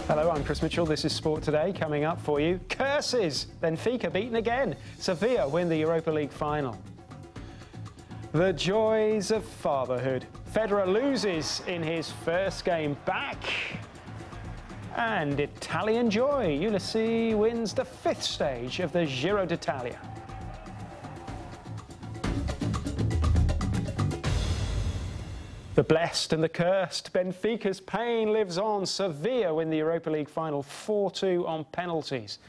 Hello, I'm Chris Mitchell. This is Sport Today. Coming up for you, curses! Benfica beaten again. Sevilla win the Europa League final. The joys of fatherhood. Federer loses in his first game back. And Italian joy. Ulisse wins the 5th stage of the Giro d'Italia. The blessed and the cursed. Benfica's pain lives on. Sevilla win the Europa League final 4-2 on penalties.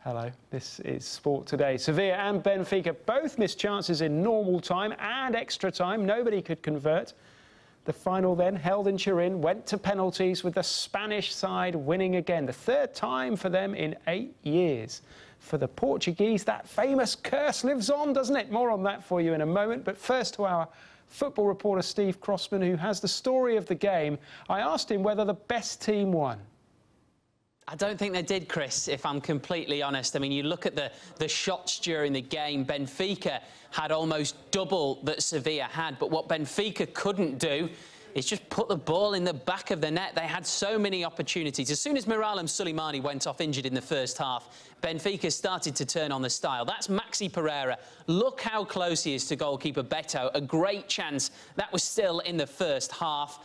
Hello, this is Sport Today. Sevilla and Benfica both missed chances in normal time and extra time. Nobody could convert. The final then, held in Turin, went to penalties with the Spanish side winning again. The 3rd time for them in 8 years. For the Portuguese, that famous curse lives on, doesn't it? More on that for you in a moment. But first to our football reporter Steve Crossman, who has the story of the game. I asked him whether the best team won. I don't think they did, Chris, if I'm completely honest. I mean, you look at the shots during the game. Benfica had almost double that Sevilla had, but what Benfica couldn't do is just put the ball in the back of the net. They had so many opportunities. As soon as Miralem Suleimani went off injured in the first half, Benfica started to turn on the style. That's Maxi Pereira. Look how close he is to goalkeeper Beto. A great chance. That was still in the first half.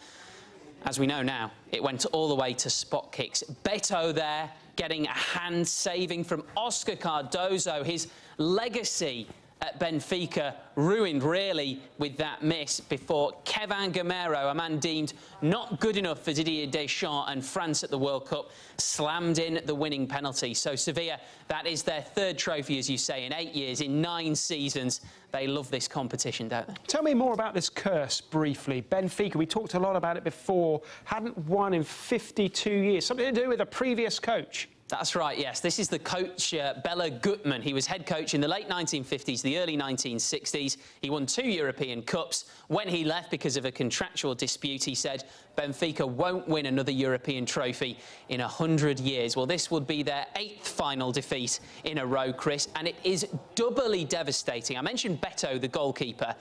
As we know now, it went all the way to spot kicks. Beto there getting a hand saving from Oscar Cardozo. His legacy at Benfica ruined really with that miss before Kevin Gamero, a man deemed not good enough for Didier Deschamps and France at the World Cup, slammed in the winning penalty. So Sevilla, that is their 3rd trophy, as you say, in 8 years, in 9 seasons. They love this competition, don't they? Tell me more about this curse, briefly. Benfica, we talked a lot about it before, hadn't won in 52 years. Something to do with a previous coach. That's right, yes. This is the coach, Bela Gutmann. He was head coach in the late 1950s, the early 1960s. He won 2 European Cups. When he left because of a contractual dispute, he said Benfica won't win another European trophy in 100 years. Well, this would be their 8th final defeat in a row, Chris, and it is doubly devastating. I mentioned Beto, the goalkeeper.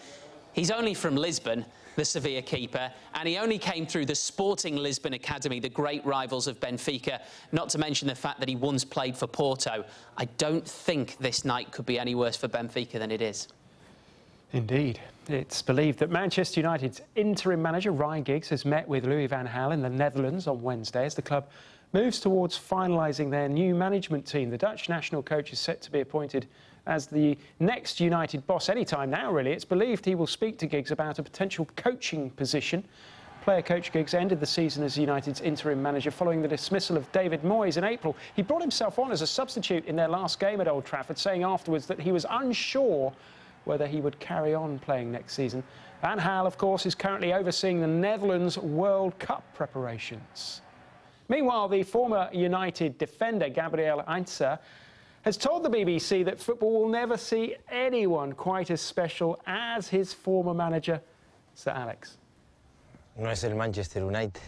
He's only from Lisbon, the Sevilla keeper, and he only came through the Sporting Lisbon Academy, the great rivals of Benfica, not to mention the fact that he once played for Porto. I don't think this night could be any worse for Benfica than it is. Indeed. It's believed that Manchester United's interim manager, Ryan Giggs, has met with Louis van Gaal in the Netherlands on Wednesday as the club moves towards finalising their new management team. The Dutch national coach is set to be appointed as the next United boss any time now, really. It's believed he will speak to Giggs about a potential coaching position. Player coach Giggs ended the season as United's interim manager following the dismissal of David Moyes in April. He brought himself on as a substitute in their last game at Old Trafford, saying afterwards that he was unsure whether he would carry on playing next season. Van Gaal, of course, is currently overseeing the Netherlands World Cup preparations. Meanwhile, the former United defender, Gabriel Heinze, has told the BBC that football will never see anyone quite as special as his former manager, Sir Alex. No es el Manchester United.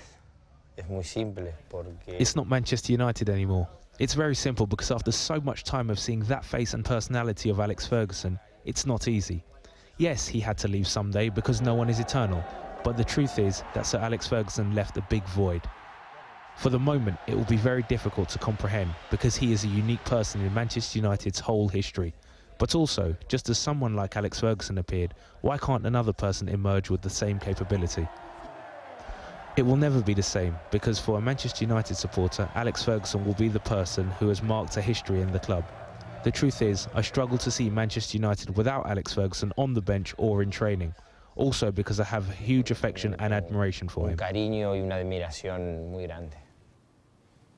Es muy simple porque... It's not Manchester United anymore. It's very simple because after so much time of seeing that face and personality of Alex Ferguson, it's not easy. Yes, he had to leave someday because no one is eternal, but the truth is that Sir Alex Ferguson left a big void. For the moment, it will be very difficult to comprehend because he is a unique person in Manchester United's whole history. But also, just as someone like Alex Ferguson appeared, why can't another person emerge with the same capability? It will never be the same because for a Manchester United supporter, Alex Ferguson will be the person who has marked a history in the club. The truth is, I struggle to see Manchester United without Alex Ferguson on the bench or in training. Also because I have a huge affection and admiration for him. Un cariño y una admiración muy grande.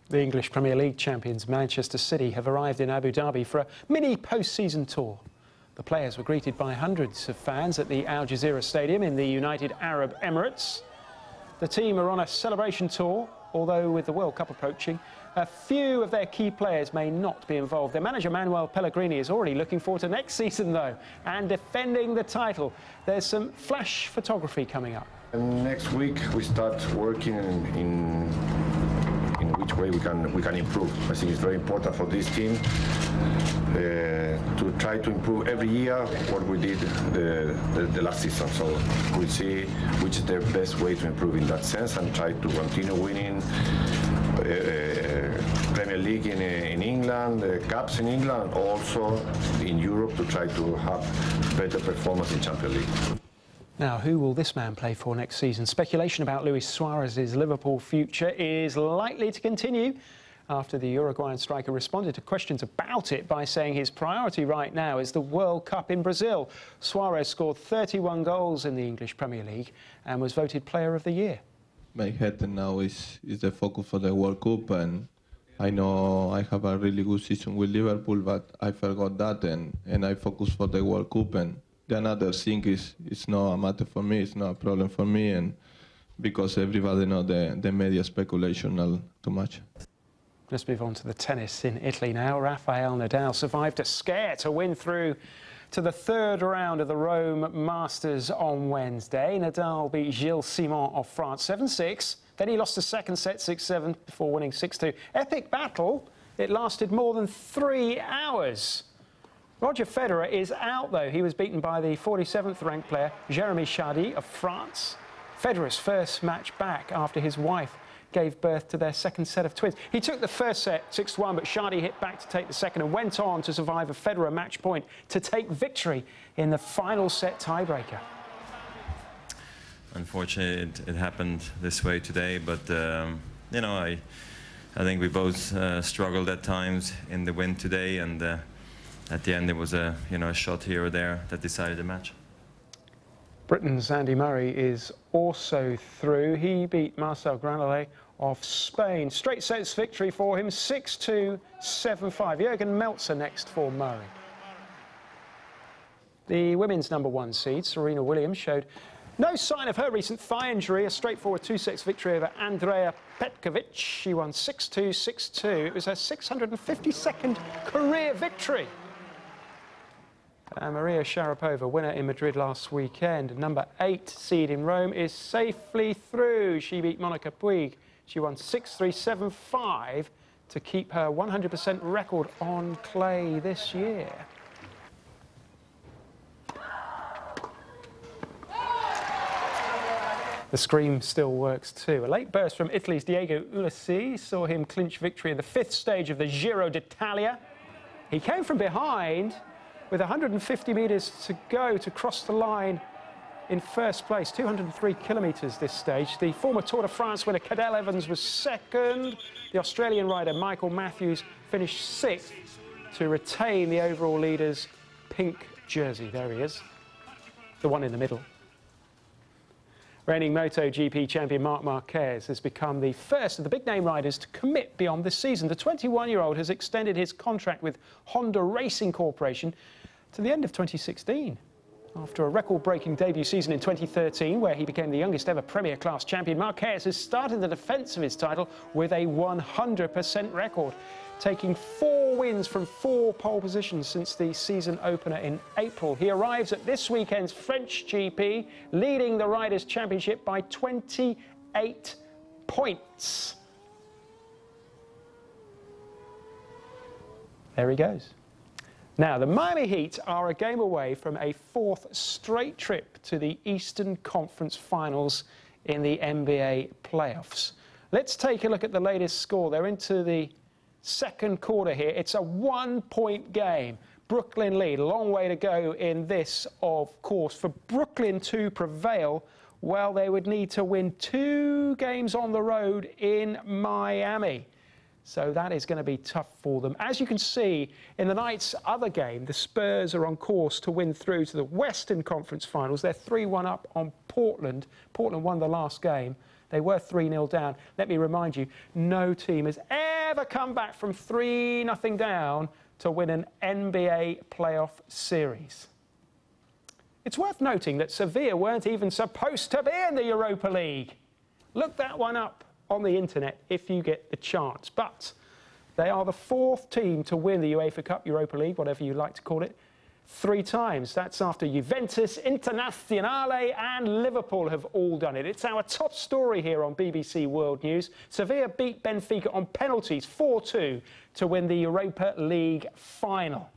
The English Premier League champions Manchester City have arrived in Abu Dhabi for a mini post-season tour. The players were greeted by hundreds of fans at the Al Jazeera Stadium in the United Arab Emirates. The team are on a celebration tour, although with the World Cup approaching, a few of their key players may not be involved. Their manager Manuel Pellegrini is already looking forward to next season though, and defending the title. There's some flash photography coming up. And next week we start working in in which way we can improve. I think it's very important for this team to try to improve every year what we did the last season. So we'll see which is the best way to improve in that sense and try to continue winning Premier League in England, Cups in England, also in Europe to try to have better performance in Champions League. Now, who will this man play for next season? Speculation about Luis Suarez's Liverpool future is likely to continue after the Uruguayan striker responded to questions about it by saying his priority right now is the World Cup in Brazil. Suarez scored 31 goals in the English Premier League and was voted Player of the Year. My head now is the focus for the World Cup, and I know I have a really good season with Liverpool, but I forgot that and I focus for the World Cup. And the another thing is it's not a matter for me, it's not a problem for me, and because everybody know the media speculation not too much. Let's move on to the tennis in Italy now. Rafael Nadal survived a scare to win through to the third round of the Rome Masters on Wednesday. Nadal beat Gilles Simon of France 7-6. Then he lost the second set 6-7 before winning 6-2. Epic battle. It lasted more than 3 hours. Roger Federer is out, though. He was beaten by the 47th ranked player, Jeremy Chardy of France. Federer's first match back after his wife gave birth to their second set of twins. He took the first set 6-1, but Chardy hit back to take the second and went on to survive a Federer match point to take victory in the final set tiebreaker. Unfortunately, it happened this way today, but you know, I think we both struggled at times in the win today, and at the end it was a shot here or there that decided the match. Britain's Andy Murray is also through. He beat Marcel Granollers of Spain. Straight sets victory for him, 6-2, 7-5. Jürgen Meltzer next for Murray. The women's #1 seed, Serena Williams, showed no sign of her recent thigh injury. A straightforward 2-6 victory over Andrea Petkovic. She won 6-2, 6-2. It was her 652nd career victory. Maria Sharapova, winner in Madrid last weekend, #8 seed in Rome, is safely through. She beat Monica Puig. She won 6-3, 7-5 to keep her 100% record on clay this year. The scream still works too. A late burst from Italy's Diego Ulissi saw him clinch victory in the 5th stage of the Giro d'Italia. He came from behind with 150 metres to go to cross the line in first place, 203 kilometres this stage. The former Tour de France winner Cadel Evans was second. The Australian rider Michael Matthews finished 6th to retain the overall leader's pink jersey. There he is, the one in the middle. Reigning MotoGP champion Marc Marquez has become the first of the big-name riders to commit beyond this season. The 21-year-old has extended his contract with Honda Racing Corporation to the end of 2016. After a record-breaking debut season in 2013, where he became the youngest ever Premier Class champion, Marquez has started the defence of his title with a 100% record, taking 4 wins from 4 pole positions since the season opener in April. He arrives at this weekend's French GP, leading the Riders' Championship by 28 points. There he goes. Now, the Miami Heat are a game away from a 4th straight trip to the Eastern Conference Finals in the NBA playoffs. Let's take a look at the latest score. They're into the second quarter here. It's a 1-point game. Brooklyn lead. A long way to go in this, of course. For Brooklyn to prevail, well, they would need to win 2 games on the road in Miami. So that is going to be tough for them. As you can see, in the night's other game, the Spurs are on course to win through to the Western Conference Finals. They're 3-1 up on Portland. Portland won the last game. They were 3-0 down. Let me remind you, no team has ever come back from 3-0 down to win an NBA playoff series. It's worth noting that Sevilla weren't even supposed to be in the Europa League. Look that one up on the internet if you get the chance. But they are the 4th team to win the UEFA Cup, Europa League, whatever you like to call it. 3 times. That's after Juventus, Internazionale and Liverpool have all done it. It's our top story here on BBC World News. Sevilla beat Benfica on penalties 4-2 to win the Europa League final.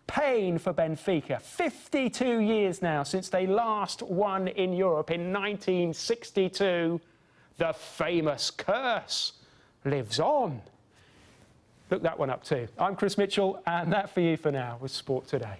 Pain for Benfica. 52 years now since they last won in Europe in 1962. The famous curse lives on. Look that one up too. I'm Chris Mitchell, and that for you for now was Sport Today.